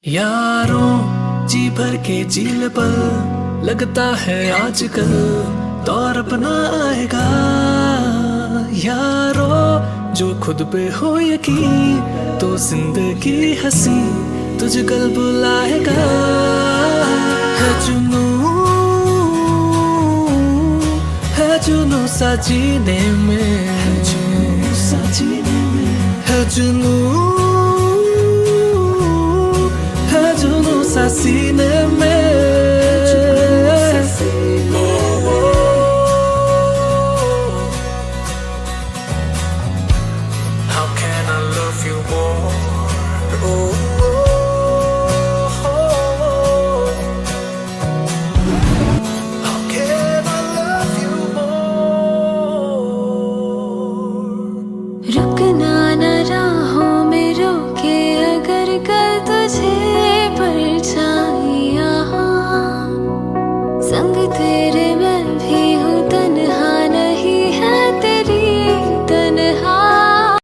यारों जी भर के झील पर लगता है आजकल दौर अपना आएगा। यारों जो खुद पे हो यकीन तो जिंदगी हंसी तुझे कल बुलाएगा। है जुनून सा जीने में, है जुनून सा सीने में। How can I love you more? How can I love you more? रुकना न राहों में रोके अगर कल तुझे परछाइयाँ, संग तेरे मैं भी